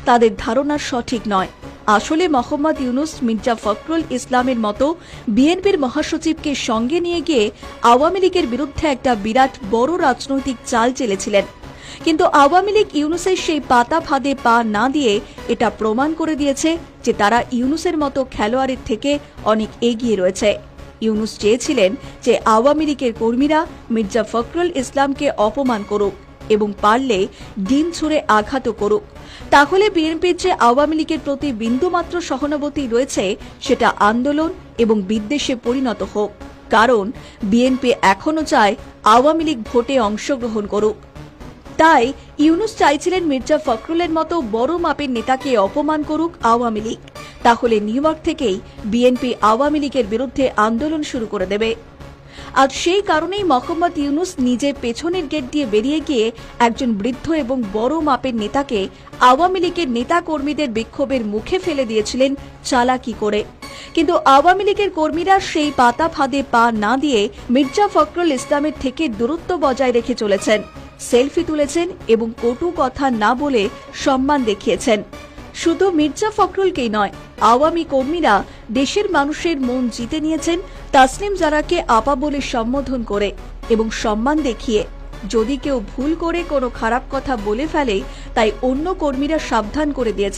তাদের ধারণা সঠিক নয়। আসলে মোহাম্মদ ইউনূস মির্জা ফখরুল ইসলামের মতো বিএনপির মহাসচিবকে সঙ্গে নিয়ে গিয়ে আওয়ামী লীগের বিরুদ্ধে একটা বিরাট বড় রাজনৈতিক চাল চেলেছিলেন। কিন্তু আওয়ামী লীগ ইউনূসের সেই পাতা ফাঁদে পা না দিয়ে এটা প্রমাণ করে দিয়েছে যে তারা ইউনূসের মতো খেলোয়াড়ের থেকে অনেক এগিয়ে রয়েছে। ইউনূস চেয়েছিলেন যে আওয়ামী লীগের কর্মীরা মির্জা ফখরুল ইসলামকে অপমান করুক এবং পারলে ডিম ছুঁড়ে আঘাতও করুক, তাহলে বিএনপির যে আওয়ামী লীগের প্রতি বিন্দুমাত্র সহানুভূতি রয়েছে সেটা আন্দোলন এবং বিদ্বেষে পরিণত হোক। কারণ বিএনপি এখনো চায় আওয়ামী লীগ ভোটে অংশগ্রহণ করুক। তাই ইউনূস চাইছিলেন মির্জা ফখরুলের মতো বড় মাপের নেতাকে অপমান করুক আওয়ামী লীগ, তাহলে নিউ ইয়র্ক থেকেই বিএনপি আওয়ামী লীগের বিরুদ্ধে আন্দোলন শুরু করে দেবে। আজ সেই কারণেই মোহাম্মদ ইউনূস নিজে পেছনের গেট দিয়ে বেরিয়ে গিয়ে একজন বৃদ্ধ এবং বড় মাপের নেতাকে আওয়ামী লীগের নেতা কর্মীদের বিক্ষোভের মুখে ফেলে দিয়েছিলেন চালাকি করে। কিন্তু আওয়ামী লীগের কর্মীরা সেই পাতা ফাঁদে পা না দিয়ে মির্জা ফখরুল ইসলামের থেকে দূরত্ব বজায় রেখে চলেছেন, সেলফি তুলেছেন এবং কটু কথা না বলে সম্মান দেখিয়েছেন। শুধু মির্জা ফখরুলকেই নয়, আওয়ামী কর্মীরা দেশের মানুষের মন জিতে নিয়েছেন তাসনিম জারাকে আপা বলে সম্বোধন করে এবং সম্মান দেখিয়ে। যদি কেউ ভুল করে কোনো খারাপ কথা বলে ফেলে, তাই অন্য কর্মীরা সাবধান করে দিয়েছে।